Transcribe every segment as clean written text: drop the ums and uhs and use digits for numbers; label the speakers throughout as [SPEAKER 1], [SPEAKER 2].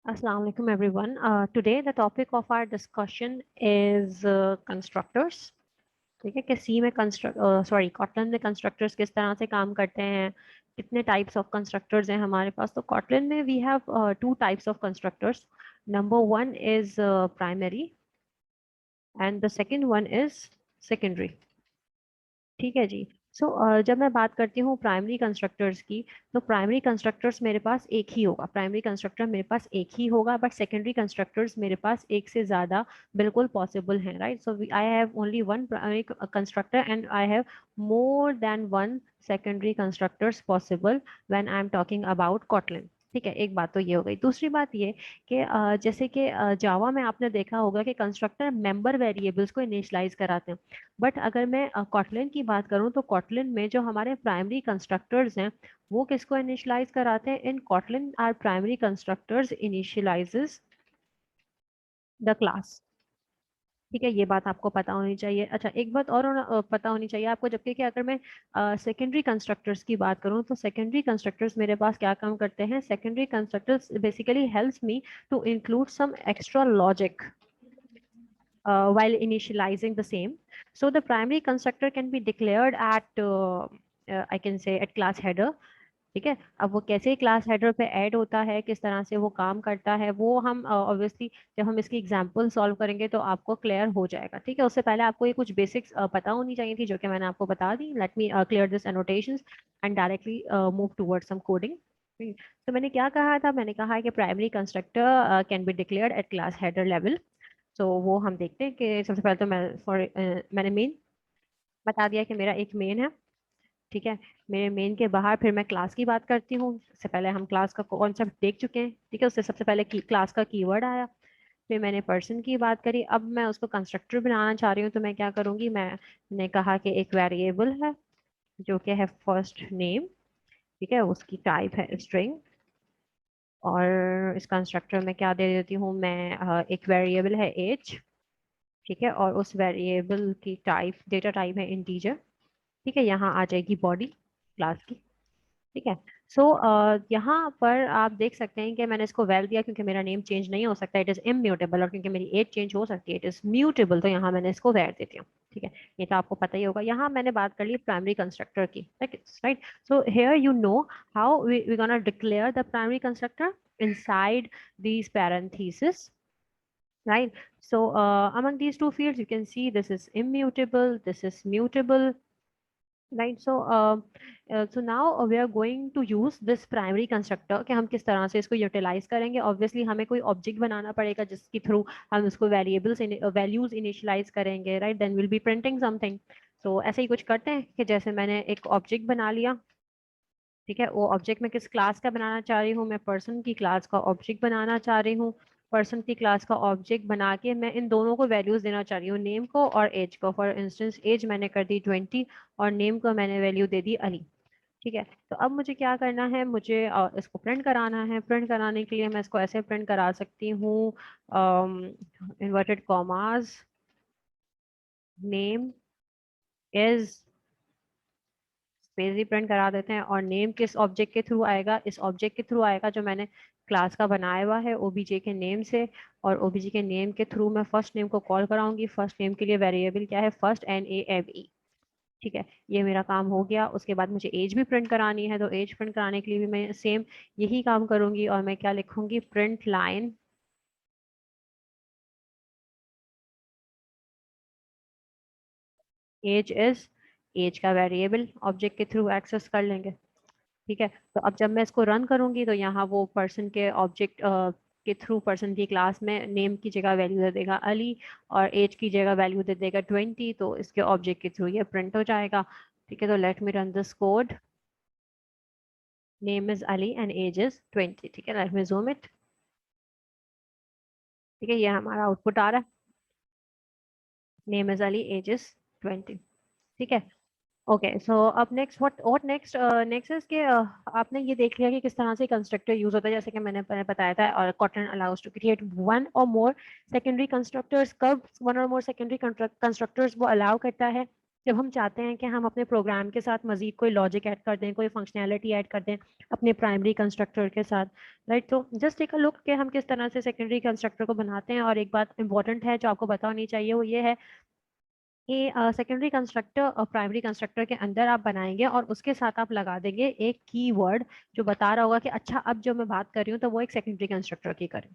[SPEAKER 1] Assalamu alaikum everyone. Today the topic of our discussion is constructors. ठीक है कि सी में कॉटलन में कंस्ट्रक्टर्स किस तरह से काम करते हैं, कितने टाइप्स ऑफ कंस्ट्रक्टर्स हैं हमारे पास। तो कॉटलन में we have two types of constructors. Number one is primary and the second one is secondary. ठीक है जी. जब मैं बात करती हूँ प्राइमरी कंस्ट्रक्टर्स की, तो प्राइमरी कंस्ट्रक्टर्स मेरे पास एक ही होगा, प्राइमरी कंस्ट्रक्टर मेरे पास एक ही होगा, बट सेकेंडरी कंस्ट्रक्टर्स मेरे पास एक से ज़्यादा बिल्कुल पॉसिबल हैं, right. So I have only one primary constructor and I have more than one secondary constructors possible when I am talking about Kotlin. ठीक है, एक बात तो ये हो गई. दूसरी बात ये कि जैसे कि जावा में आपने देखा होगा कि कंस्ट्रक्टर मेंबर वेरिएबल्स को इनिशियलाइज कराते हैं. बट अगर मैं कॉटलिन की बात करूं तो कॉटलिन में जो हमारे प्राइमरी कंस्ट्रक्टर्स हैं वो किसको इनिशियलाइज कराते हैं. In Kotlin are primary constructors initializes the class. ठीक है, ये बात आपको पता होनी चाहिए. अच्छा, एक बात और पता होनी चाहिए आपको, जबकि कि अगर मैं सेकेंडरी कंस्ट्रक्टर्स की बात करूं तो सेकेंडरी कंस्ट्रक्टर्स मेरे पास क्या काम करते हैं. Secondary constructors basically helps me to include some extra logic while initializing the same. So the primary constructor can be declared at I can say at class header. ठीक है, अब वो कैसे क्लास हेडर पे ऐड होता है, किस तरह से वो काम करता है, वो हम ऑब्वियसली जब हम इसकी एग्जांपल सॉल्व करेंगे तो आपको क्लियर हो जाएगा. ठीक है, उससे पहले आपको ये कुछ बेसिक्स पता होनी चाहिए थी जो कि मैंने आपको बता दी. Let me clear this annotations and directly move towards some coding. तो मैंने क्या कहा था, मैंने कहा है कि primary constructor can be declared at class header level. तो वो हम देखते हैं कि सबसे पहले तो मैंने मेन बता दिया कि मेरा एक मेन है. ठीक है, मेरे मेन के बाहर फिर मैं क्लास की बात करती हूँ. इससे पहले हम क्लास का कॉन्सेप्ट देख चुके हैं. ठीक है, उससे सबसे पहले क्लास का कीवर्ड आया, फिर मैंने पर्सन की बात करी. अब मैं उसको कंस्ट्रक्टर बनाना चाह रही हूँ तो मैं क्या करूँगी, मैंने कहा कि एक वेरिएबल है जो कि है फर्स्ट नेम. ठीक है, उसकी टाइप है स्ट्रिंग, और इस कंस्ट्रक्टर में क्या दे देती हूँ मैं, एक वेरिएबल है एज. ठीक है, और उस वेरिएबल की टाइप डेटा टाइप है इंटीजर. ठीक है, यहाँ आ जाएगी बॉडी क्लास की. ठीक है. यहाँ पर आप देख सकते हैं कि मैंने इसको वैल दिया क्योंकि मेरा नेम चेंज नहीं हो सकता, इट इज इम्यूटेबल, और क्योंकि मेरी एज चेंज हो सकती है, इट इज म्यूटेबल, तो यहाँ मैंने इसको वैल देती हूँ. ठीक है, ये तो आपको पता ही होगा. यहाँ मैंने बात कर ली प्राइमरी कंस्ट्रक्टर की, right. So here you know how we gonna declare the primary constructor inside these parentheses, right. Among these two fields you can see this is immutable, this is mutable, right. So now we are going to use this primary constructor कि हम किस तरह से इसको utilise करेंगे. Obviously हमें कोई object बनाना पड़ेगा जिसके थ्रू हम उसको वेरिएबल्स वैल्यूज इनिशियलाइज करेंगे, right. Then will be printing something. तो ऐसे ही कुछ करते हैं कि जैसे मैंने एक ऑब्जेक्ट बना लिया. ठीक है, वो ऑब्जेक्ट मैं किस क्लास का बनाना चाह रही हूँ, मैं पर्सन की क्लास का ऑब्जेक्ट बनाना चाह रही हूँ. पर्सन की क्लास का ऑब्जेक्ट बना के मैं इन दोनों को वैल्यूज देना चाह रही हूँ, नेम को और एज को. फॉर इंस्टेंस एज मैंने कर दी 20 और नेम को मैंने वैल्यू दे दी अली. ठीक है, तो अब मुझे क्या करना है, मुझे इसको प्रिंट कराना है. प्रिंट कराने के लिए मैं इसको ऐसे प्रिंट करा सकती हूँ, inverted commas, name is, space he print करा देते हैं. और नेम किस ऑब्जेक्ट के थ्रू आएगा, इस ऑब्जेक्ट के थ्रू आएगा जो मैंने क्लास का बनाया हुआ है ओबीजे के नेम से. और ओबीजे के नेम के थ्रू मैं फर्स्ट नेम को कॉल कराऊंगी. फर्स्ट नेम के लिए वेरिएबल क्या है, फर्स्ट NAME. ठीक है, ये मेरा काम हो गया. उसके बाद मुझे एज भी प्रिंट करानी है, तो एज प्रिंट कराने के लिए भी मैं सेम यही काम करूंगी. और मैं क्या लिखूंगी, print line age is, age का वेरिएबल ऑब्जेक्ट के थ्रू एक्सेस कर लेंगे. ठीक है, तो अब जब मैं इसको रन करूंगी तो यहाँ वो पर्सन के ऑब्जेक्ट के थ्रू पर्सन की क्लास में नेम की जगह वैल्यू दे देगा अली और एज की जगह वैल्यू दे देगा 20. तो इसके ऑब्जेक्ट के थ्रू ये प्रिंट हो जाएगा. ठीक है, तो let me run this code. Name is Ali and age is 20. ठीक है, लेट मी जूम इट. ठीक है, ये हमारा आउटपुट आ रहा है, name is Ali age is 20. ठीक है. ओके, सो अब next what next next is के आपने ये देख लिया कि किस तरह से कंस्ट्रक्टर यूज होता है, जैसे कि मैंने बताया था. और Kotlin allows to create one or more secondary constructors. कब one or more secondary constructors वो अलाउ करता है, जब हम चाहते हैं कि हम अपने प्रोग्राम के साथ मजीद कोई लॉजिक ऐड कर दें, कोई फंक्शनैलिटी ऐड कर दें अपने प्राइमरी कंस्ट्रक्टर के साथ, राइट। तो जस्ट टेक अ लुक कि हम किस तरह से सेकेंडरी कंस्ट्रक्टर को बनाते हैं। और एक बात इंपॉर्टेंट है जो आपको पता होनी चाहिए, वो ये है कि सेकेंडरी कंस्ट्रक्टर और प्राइमरी कंस्ट्रक्टर के अंदर आप बनाएंगे और उसके साथ आप लगा देंगे एक कीवर्ड जो बता रहा होगा कि अच्छा अब जो मैं बात कर रही हूँ तो वो एक सेकेंडरी कंस्ट्रक्टर की करें,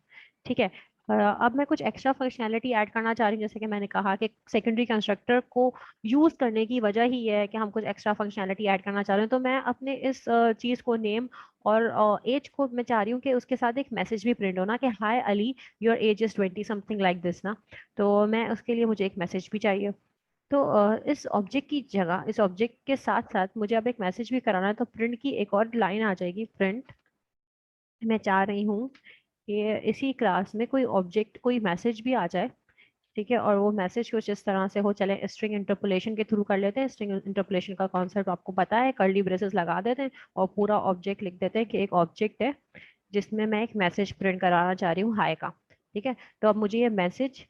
[SPEAKER 1] ठीक है। अब मैं कुछ एक्स्ट्रा फंक्शनैलिटी ऐड करना चाह रही हूँ, जैसे कि मैंने कहा कि सेकेंडरी कंस्ट्रक्टर को यूज करने की वजह ही ये है कि हम कुछ एक्स्ट्रा फंक्शनैलिटी ऐड करना चाह रहे हैं। तो मैं अपने इस चीज को नेम और एज को मैं चाह रही हूँ कि उसके साथ एक मैसेज भी प्रिंट होना कि hi Ali, your age is 20 something like this ना। तो मैं उसके लिए मुझे एक मैसेज भी चाहिए। तो इस ऑब्जेक्ट की जगह, इस ऑब्जेक्ट के साथ साथ मुझे अब एक मैसेज भी कराना है, तो प्रिंट की एक और लाइन आ जाएगी। प्रिंट, मैं चाह रही हूँ कि इसी क्लास में कोई ऑब्जेक्ट, कोई मैसेज भी आ जाए, ठीक है। और वो मैसेज कुछ इस तरह से हो, चले स्ट्रिंग इंटरपोलेशन के थ्रू कर लेते हैं। स्ट्रिंग इंटरपोलेशन का कॉन्सेप्ट आपको पता है, कर्ली ब्रेसेस लगा देते हैं और पूरा ऑब्जेक्ट लिख देते हैं कि एक ऑब्जेक्ट है जिसमें मैं एक मैसेज प्रिंट कराना चाह रही हूँ हाय का, ठीक है। तो अब मुझे ये मैसेज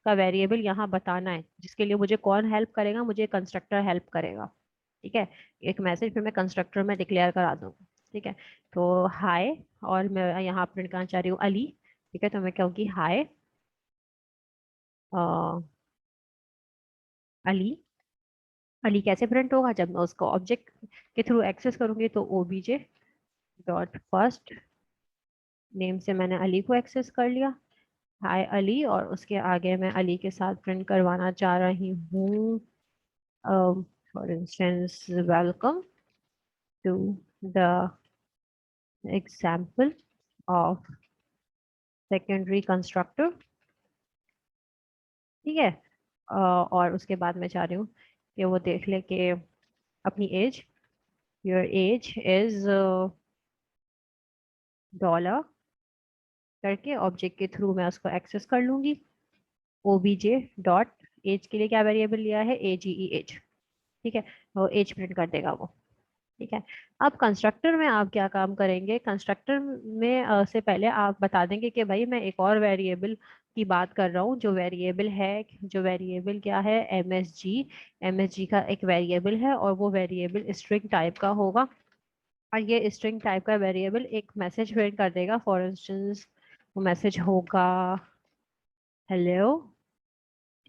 [SPEAKER 1] का वेरिएबल यहाँ बताना है, जिसके लिए मुझे कौन हेल्प करेगा, मुझे कंस्ट्रक्टर हेल्प करेगा, ठीक है। एक मैसेज फिर मैं कंस्ट्रक्टर में डिक्लेयर करा दूंगा, ठीक है। तो हाय, और मैं यहाँ प्रिंट करना चाह रही हूँ अली, ठीक है। तो मैं कहूँगी हाय अली। अली कैसे प्रिंट होगा, जब मैं उसको ऑब्जेक्ट के थ्रू एक्सेस करूंगी, तो ओबीजे डॉट फर्स्ट नेम से मैंने अली को एक्सेस कर लिया, हाय अली। और उसके आगे मैं अली के साथ प्रिंट करवाना चाह रही हूँ for instance welcome to the example of secondary constructor, ठीक है। और उसके बाद मैं चाह रही हूँ कि वो देख ले कि अपनी age, your age is dollar करके ऑब्जेक्ट के थ्रू मैं उसको एक्सेस कर लूंगी। ओबीजे डॉट एज के लिए क्या वेरिएबल लिया है, एजीई एज, ठीक है। वो एज प्रिंट कर देगा वो, ठीक है। अब कंस्ट्रक्टर में आप क्या काम करेंगे, कंस्ट्रक्टर में से पहले आप बता देंगे कि भाई मैं एक और वेरिएबल की बात कर रहा हूँ, जो वेरिएबल है, जो वेरिएबल क्या है, एमएसजी। एमएसजी का एक वेरिएबल है और वो वेरिएबल स्ट्रिंग टाइप का होगा। और ये स्ट्रिंग टाइप का वेरिएबल एक मैसेज प्रिंट कर देगा। फॉर इंस्टेंस वो मैसेज होगा हेलो,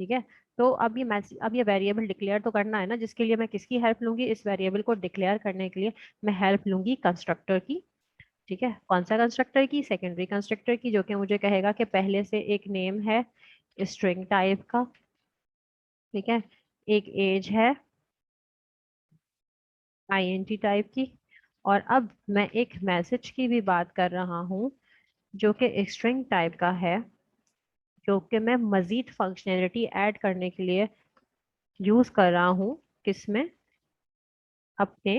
[SPEAKER 1] ठीक है। तो अब ये मैसेज, अब ये वेरिएबल डिक्लेयर तो करना है ना, जिसके लिए मैं किसकी हेल्प लूंगी, इस वेरिएबल को डिक्लेयर करने के लिए मैं हेल्प लूंगी कंस्ट्रक्टर की, ठीक है। कौन सा कंस्ट्रक्टर की, सेकेंडरी कंस्ट्रक्टर की, जो कि मुझे कहेगा कि पहले से एक नेम है स्ट्रिंग टाइप का, ठीक है, एक एज है आईएनटी टाइप की, और अब मैं एक मैसेज की भी बात कर रहा हूँ जो कि स्ट्रिंग टाइप का है, जो कि मैं मजीद फंक्शनैलिटी ऐड करने के लिए यूज कर रहा हूँ, किसमें, अपने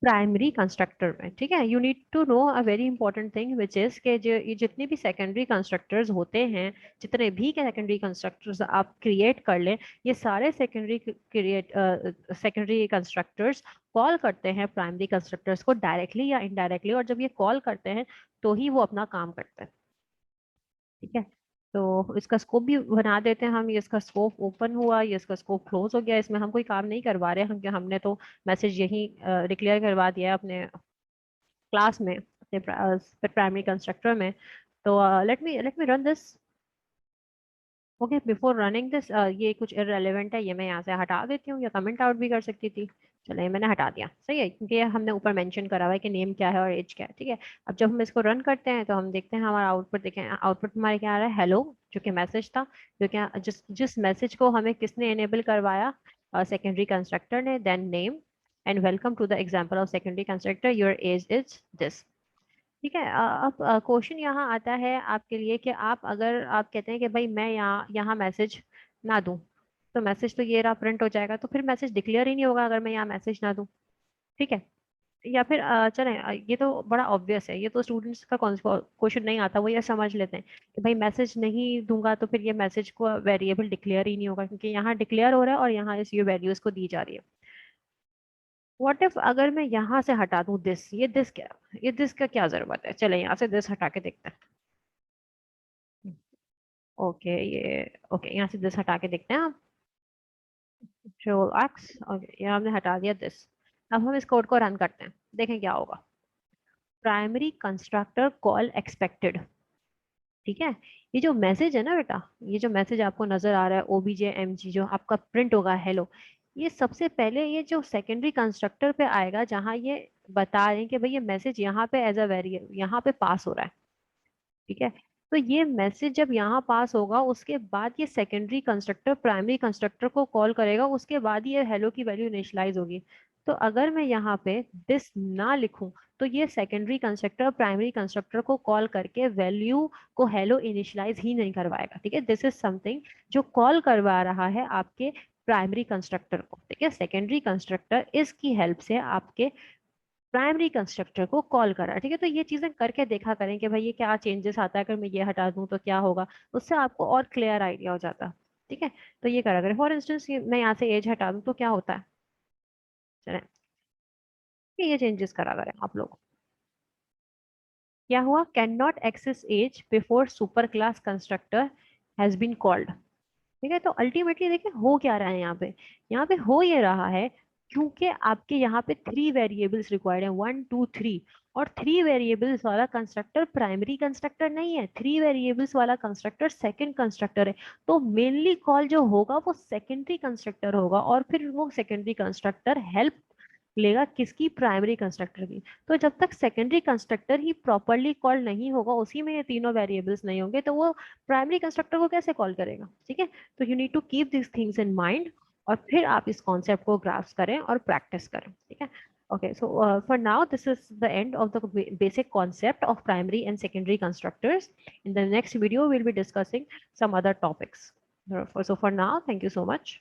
[SPEAKER 1] प्राइमरी कंस्ट्रक्टर में, ठीक है। You need to know a very important thing which is के जो ये जितने भी सेकेंडरी कंस्ट्रक्टर्स होते हैं, जितने भी सेकेंडरी कंस्ट्रक्टर्स आप क्रिएट कर लें, ये सारे सेकेंडरी कंस्ट्रक्टर्स कॉल करते हैं प्राइमरी कंस्ट्रक्टर्स को डायरेक्टली या इनडायरेक्टली। और जब ये कॉल करते हैं तो ही वो अपना काम करते हैं, ठीक है। तो इसका स्कोप भी बना देते हैं हम, ये इसका स्कोप ओपन हुआ, ये इसका स्कोप क्लोज हो गया, इसमें हम कोई काम नहीं करवा रहे हम, हमने तो मैसेज यही डिक्लेयर करवा दिया है अपने क्लास में, अपने प्राइमरी कंस्ट्रक्टर में। तो let me run this. Okay, before running this, ये कुछ इररेलेवेंट है, ये मैं यहाँ से हटा देती हूँ, या कमेंट आउट भी कर सकती थी। चलो ये मैंने हटा दिया, सही है, क्योंकि हमने ऊपर मेंशन करा हुआ है कि नेम क्या है और एज क्या है, ठीक है। अब जब हम इसको रन करते हैं तो हम देखते हैं हमारा आउटपुट, देखें आउटपुट हमारे क्या आ रहा है, हेलो, जो कि मैसेज था, जो कि जिस जिस मैसेज को हमें किसने इनेबल करवाया, सेकेंडरी कंस्ट्रक्टर ने। Then name and welcome to the example of secondary constructor, your age is this, ठीक है। अब क्वेश्चन यहाँ आता है आपके लिए कि आप, अगर आप कहते हैं कि भाई मैं यहाँ यहाँ मैसेज ना दूं, तो मैसेज तो ये रहा प्रिंट हो जाएगा, तो फिर मैसेज डिक्लेयर ही नहीं होगा अगर मैं यहाँ मैसेज ना दूं, ठीक है। या फिर चलें, ये तो बड़ा ऑब्वियस है, ये तो स्टूडेंट्स का क्वेश्चन नहीं आता, वो ये समझ लेते हैं कि भाई मैसेज नहीं दूंगा तो फिर ये मैसेज को वेरिएबल डिक्लेयर ही नहीं होगा, क्योंकि यहाँ डिक्लेयर हो रहा है और यहाँ इस ये वैल्यूज को दी जा रही है। व्हाट इफ अगर मैं यहाँ से हटा दूं दिस, ये दिस क्या, ये दिस का क्या जरूरत है, चले यहाँ से दिस हटा के देखते हैं। ओके, ये ओके, यहाँ से दिस हटा के देखते हैं आप। कंट्रोल एक्स, ओके, ये हमने हटा दिया दिस। अब हम इस कोड को रन करते हैं, देखें क्या होगा। प्राइमरी कंस्ट्रक्टर कॉल एक्सपेक्टेड, ठीक है। ये जो मैसेज है ना बेटा, ये जो मैसेज आपको नजर आ रहा है ओबीजे एमजी जो आपका प्रिंट होगा हेलो, ये सबसे पहले ये जो सेकेंडरी कंस्ट्रक्टर पे आएगा, जहां ये बता रहे हैं कि भाई ये मैसेज यहाँ पे एज अ वेरिएबल यहाँ पे पास हो रहा है, ठीक है। तो ये मैसेज जब यहाँ पास होगा, उसके बाद ये सेकेंडरी कंस्ट्रक्टर प्राइमरी कंस्ट्रक्टर को कॉल करेगा, उसके बाद ये हेलो की वैल्यू इनिशियलाइज होगी। तो अगर मैं यहाँ पे दिस ना लिखूं, तो ये सेकेंडरी कंस्ट्रक्टर प्राइमरी कंस्ट्रक्टर को कॉल करके वैल्यू को हेलो इनिशियलाइज ही नहीं करवाएगा, ठीक है। दिस इज समथिंग जो कॉल करवा रहा है आपके प्राइमरी कंस्ट्रक्टर को, ठीक है। सेकेंडरी कंस्ट्रक्टर इसकी हेल्प से आपके प्राइमरी कंस्ट्रक्टर को कॉल करा, ठीक है। तो ये चीजें करके देखा करें कि भाई ये क्या चेंजेस आता है, अगर मैं ये हटा दूं तो क्या होगा, उससे आपको और क्लियर आइडिया हो जाता, ठीक है। तो ये करा करें। फॉर इंस्टेंस मैं यहाँ से एज हटा दूं तो क्या होता है, चलें ये चेंजेस करा करें आप लोग। क्या हुआ, can not access age before super class constructor has been called, ठीक है। तो अल्टीमेटली देखिए हो क्या रहा है यहाँ पे हो ये रहा है, क्योंकि आपके यहाँ पे 3 वेरिएबल्स रिक्वायर्ड है, 1 2 3, और 3 वेरिएबल्स वाला कंस्ट्रक्टर प्राइमरी कंस्ट्रक्टर नहीं है, 3 वेरिएबल्स वाला कंस्ट्रक्टर सेकंड कंस्ट्रक्टर है। तो मेनली कॉल जो होगा वो सेकेंडरी कंस्ट्रक्टर होगा, और फिर वो सेकेंडरी कंस्ट्रक्टर हेल्प लेगा किसकी, प्राइमरी कंस्ट्रक्टर की। तो जब तक सेकेंडरी कंस्ट्रक्टर ही प्रॉपरली कॉल नहीं होगा, उसी में ये तीनों वेरिएबल्स नहीं होंगे, तो वो प्राइमरी कंस्ट्रक्टर को कैसे कॉल करेगा, ठीक है। तो you need to keep this things in mind, और फिर आप इस कॉन्सेप्ट को ग्रास्प करें और प्रैक्टिस करें, ठीक है। Okay, so for now, this is the end of the basic concept of primary and secondary constructors. In the next video, we'll be discussing some other topics. So for now, thank you so much.